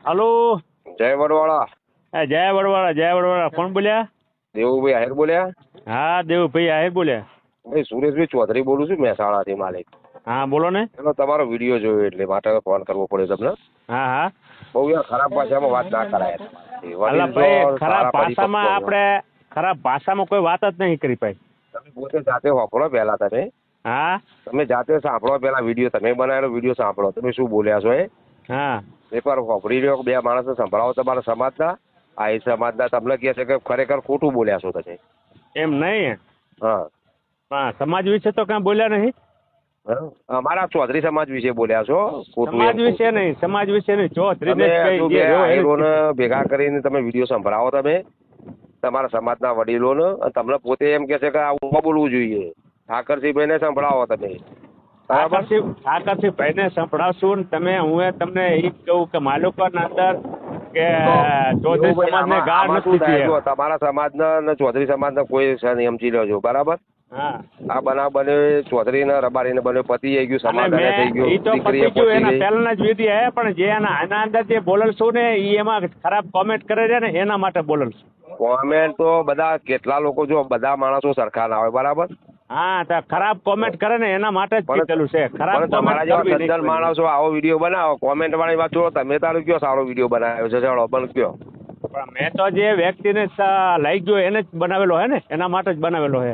Hello. જય વડવાળા. જય વડવાળા, જય વડવાળા. કોણ બોલ્યા? દેવુભાઈ આહિર બોલ્યા? હા, દેવુભાઈ આહિર બોલ્યા. ભાઈ સુરેશભાઈ ચૌધરી બોલું છું, મહેસાણાથી માલિક. હા, બોલો ને. એનો તમારો વિડીયો જોયો એટલે માટે ફોન કરવો પડ્યો તમને. હા હા. બહુ યાર ખરાબ ભાષામાં વાત ના કરાય. અલા ભાઈ, ખરાબ ભાષામાં આપણે ખરાબ ભાષામાં કોઈ વાત જ નહીં કરી ભાઈ. તમે પોતે જાતે વાપરો પહેલા તમે. હા. તમે જાતે સાંભળો પેલા વિડીયો, તમે બનાવેલો વિડીયો સાંભળો, તમે શું બોલ્યા છો એ. હા. એકવાર વાપરી લ્યો, બે માણસને સંભળાવો તમારા સમાજના. આ એ સમાજના તમને કહે છે કે ખરેખર ખોટું બોલ્યા છો તમે. એમ નહીં. હા. હા, સમાજ વિશે તો કાંઈ બોલ્યા નહીં. અમારા ચૌધરી સમાજ વિશે બોલ્યા છો. સમાજ વિશે નહીં, સમાજ વિશે નહીં. ચૌધરી ભેગા કરીને તમે વિડીયો સંભળાવો તમે તમારા સમાજના વડીલોને. તમને પોતે એમ કે છે કે આવું બોલવું જોઈએ. ઠાકરસિંહભાઈને સંભળાવો તમે. ઠાકરસિંહભાઈને સંભળાવશું ને તમે. હું તમને એ કહું કે માલુકરના અંદર કે ચૌધરી સમાજને ગાળ નથી દીધી. તમારા સમાજના ચૌધરી સમાજના કોઈ સમજી લો છો, બરાબર? હા. આ બનાવ બન્યો ચૌધરી ને રબારી ને બન્યો, પતિ થઈ ગયું, સમાધાન થઈ ગયું, દીકરી એના પહેલાના જ વિધિ હે. પણ જે આના અંદર જે બોલલ છું ને એ એમાં ખરાબ કોમેન્ટ કરે છે ને એના માટે બોલલ છું. કોમેન્ટ તો બધા કેટલા લોકો, જો બધા માણસો સરખા ના હોય, બરાબર? હા, તો ખરાબ કોમેન્ટ કરે ને એના માટે જ કીધેલું છે. ખરાબ તમારા જેવા સજ્જન માણસો આવો વિડીયો બનાવો, કોમેન્ટ વાળી વાત છોડો. તમે તારું કયો સારો વિડીયો બનાવ્યો છે, ચાલો પણ કયો. પણ મેં તો જે વ્યક્તિને લઈ ગયો એને જ બનાવેલો હે ને, એના માટે જ બનાવેલો હે.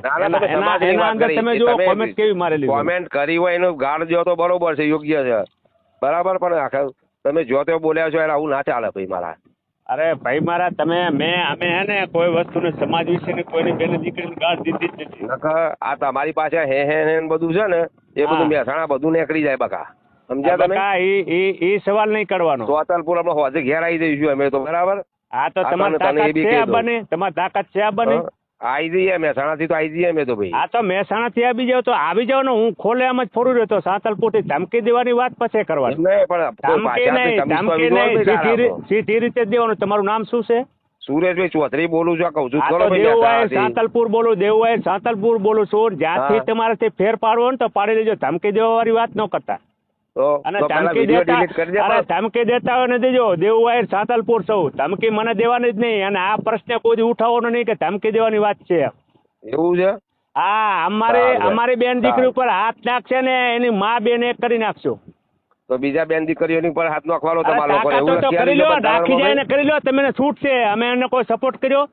એના અંદર તમે જો કોમેન્ટ કેવી મારેલી. કોમેન્ટ કરી હોય એનું ગાળ જો તો બરોબર છે, યોગ્ય છે, બરાબર. પણ આખા તમે જો તો બોલ્યા છો યાર, આવું ના ચાલે ભાઈ મારા. અરે ભાઈ મારા, અમે હે ને કોઈ વસ્તુને સમાજ વિશે કોઈની બેને દીકરીને ગાળ દીધી જ નથી. આ તમારી પાસે હે બધું છે ને, એ બધું મહેસાણા બધું નીકળી જાય બકા. સમજ્યા તમે? એ સવાલ નહીં કરવાનો. સોતલપુર આપણે હોજે ઘેર આવી જઈશું અમે તો, બરાબર? હા, તો તમારી તાકાત છે આ બને, તમારી તાકાત છે આ બને. આવી જઈએ મહેસાણાથી, તો આવી જઈએ અમે તો ભાઈ. હા, તો મહેસાણાથી આવી જાવ તો આવી જાવ ને. હું ખોલે એમ જ ફરું રહ્યો તો સાંતલપુરથી ધમકી દેવાની વાત પછી કરવાની. ધમકી નહીં, સીધી રીતે દેવાનું. તમારું નામ શું છે? સુરેશભાઈ ચૌધરી બોલું છું. કહું છું દેવવાયર સાંતલપુર બોલું, દેવવાયર સાંતલપુર બોલું છું. જ્યાંથી તમારાથી ફેર પાડવો ને તો પાડી લેજો. ધમકી દેવા વાળી વાત ન કરતા. અને ધમકી દેતા હોય ને દેજો. દેવવાયર સાંતલપુર સૌ ધમકી મને દેવાની જ નહીં. અને આ પ્રશ્ન કોઈ ઉઠાવવાનો નહીં કે ધમકી દેવાની વાત છે. એવું છે? હા, અમારી બેન દીકરી ઉપર હાથ નાખશે ને એની મા બેન એક કરી નાખશો. તો બીજા બેન દીકરીઓની પર હાથ નાખવાનો તમારો કરી લો, રાખી જાય ને કરી લો. તમે છૂટ છે, અમે એને કોઈ સપોર્ટ કર્યો?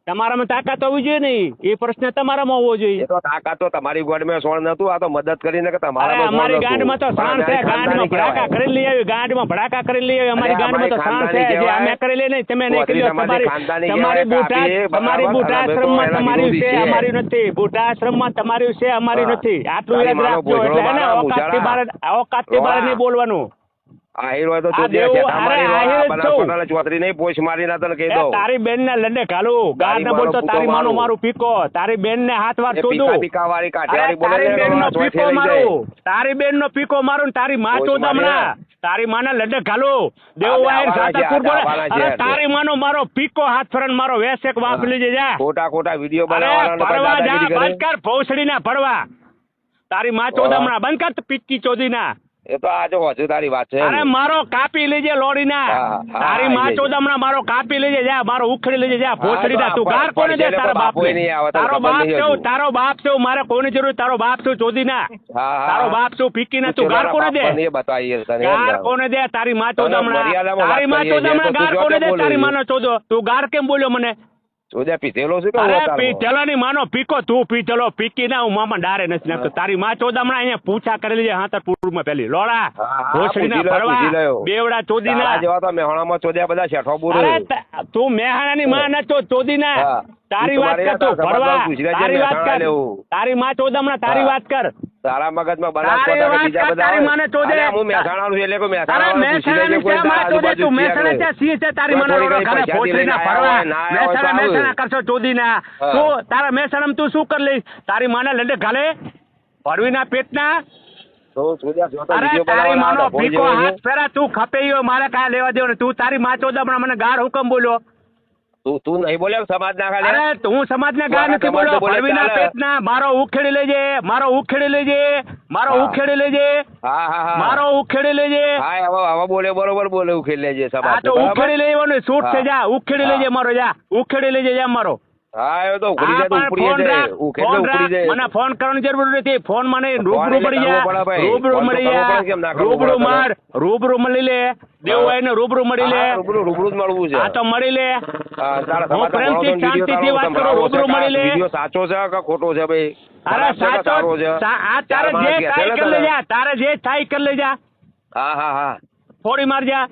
તમારામાં તાકાત હોવી જોઈએ નહીં. એ પ્રશ્ન તમારામાં હોવો જોઈએ. તાકાત તો તમારી ગાંઠમાં સોણ નતું. આ તો મદદ કરીને કે તમારા અમારી ગાંઠમાં તો શાન છે. ગાંઠમાં ભડાકા કરી લઈ આવી, ગાંઠમાં ભડાકા કરી લઈ આવી. અમારી ગાંઠમાં તો શાન છે. જે અમે કરી લઈ નહીં, તમે નહીં કરી લો. તમારી બુઢાશ્રમમાં તમારી છે, અમારી નથી. બુઢાશ્રમમાં તમારી છે, અમારી નથી. આટલું યાદ રાખજો. એટલે ઓકાતથી બહાર નહીં બોલવાનું. તારી બેન ને લડે ઘાલું. ગાળ ને બોલતો તારી માનો મારું પીકો. તારી બેન ને હાથ વાર ચોદું. તારી બેન નો પીકો મારું. તારી માં ચોદામણા. તારી માને લડે ઘાલું. દેવવાયર સાંતલપુર બોલે. તારી માનો મારો પીકો હાથ ફરન મારો વેસેક વાપ લીજે જા. ખોટા વિડીયો બનાવવાના બંધ કર. ભોસડી ના ભરવા. તારી માં ચોદામણા બંધ કર. પીકી ચોદી ના. એ તો આજે હોજે તારી વાત છે. અરે મારો કાપી લેજે લોડી ના. તારી માં ચોદામણા મારો કાપી લેજે જા. મારો ઉખડી લેજે જા. ભોસડી ના. તું ગાર કોને દે? તારા બાપ તારો બાપ છે. તારો બાપ છે. મારે કોની જરૂર? તારો બાપ છે ચોદી ના. તારો બાપ છે પીકી ના. તું ગાર કોને દે? ગાર કોને દે? તારી માં ચોદામણા. તારી માં ચોદામણા ગાર કોને દે? તારી માનો ચોદો. તું ગાર કેમ બોલ્યો મને? પીધેલો છે. પીધેલો ની માનો પીકો. તું પીધેલો પીકી ના. હું મામા ડારે નથી નાખતો. તારી માં ચોદામણા અહીંયા પૂછા કરેલી છે. હાંતરપુર માં પેલી લોડા ભોસડી ના ભરવા બેવડા ચોદી ના જેવા તો મેહોણામાં ચોદ્યા બધા શેઠો બોલ. તું મેહાણા ની માં નતો ચોદી ના. તારી વાત કર. તું ભરવા તારી વાત કર. તારી માં ચોદામણા તારી વાત કર. તારા મગજમાં બનાસકાંઠા બીજા બધા તારી માને ચોદે. હું મહેસાણાનું એટલે કોઈ મહેસાણા તું મહેસાણા ત્યાં સિંહ છે. તારી માને ઘરે ભોસડી ના ભરવા મહેસાણા કરશો ચોદી ના. તું તારા મહેસાણા તું શું કરી લઈશ? તારી માને લડે ઘાલે ભરવી ના પેટ ના. તારી માનો ભીકો હાથ ફેરા. તું ખપે મારે કાંઈ લેવા દેવો ને. તું તારી માં ચોદામણા મને ગાર હુકમ બોલ્યો. તું નહીં બોલ્યો સમાજ ના ખાલી અરે હું સમાજના ગા મારા નથી સમાજને બોલ્યો. બોલે ભરવીના ચાલે. પેટના મારો ઉખેડી લેજે, મારો ઉખેડી લેજે, મારો હા. ઉખેડી લેજે, હા હા હા મારો ઉખેડી લેજે. હા હવે બોલે બરોબર બોલે ઉખેડી લેજે આ સમાજ તો ઉખેડી લેવાનું છૂટ છે. હા. જા ઉખેડી લેજે મારો, જા ઉખેડી લેજે, જા મારો. હા એ તો ઉખડી હા, જાય તો પણ ઉપડી ફોન જાય રાખ, ઉખેડી ફોન ઉપડી રાખ. જાય મને ફોન કરવાની જરૂર નથી. ફોન મને ફોન રૂબરૂ એટલે મળી કરવો જા, પડે ભાઈ. રૂબરૂ ફોન તો મળી કરવો જા, પડે, કેમ ના કરવો રૂબરૂ પડે માર, રૂબરૂ મળી લે. દેવભાઈને રૂબરૂ મળી લે. હા, રૂબરૂ જ મળવું છે હા તો મળી લે. હા, તારા હું સમાજના પ્રેમથી, વડોદરાનો વિડીયો શાંતિથી તારો વાત કરું, સંભળાવો છે રૂબરૂ કે મળી લે. વિડીયો સાચો છે કે ખોટો છે ભાઈ અરે ખરાબ છે કે સારો છે આ તારે ચાર જે માણસ કહે છે થાય ને કરી તને. લેજા, તારે જે થાય કરી લેજા. હા હા હા ફોડી મારજા.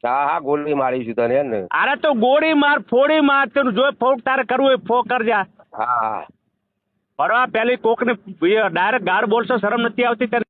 હા હા ગોળી મારીશું તને એમ ને અરે તો ગોળી માર, ફોડી માર, તને જો ફોક તારે કરવું હોય ફોક કરજા. હા હા બરાબર, પેલી કોકને ડાયરેક્ટ ગાળ બોલશો, શરમ નથી આવતી તને?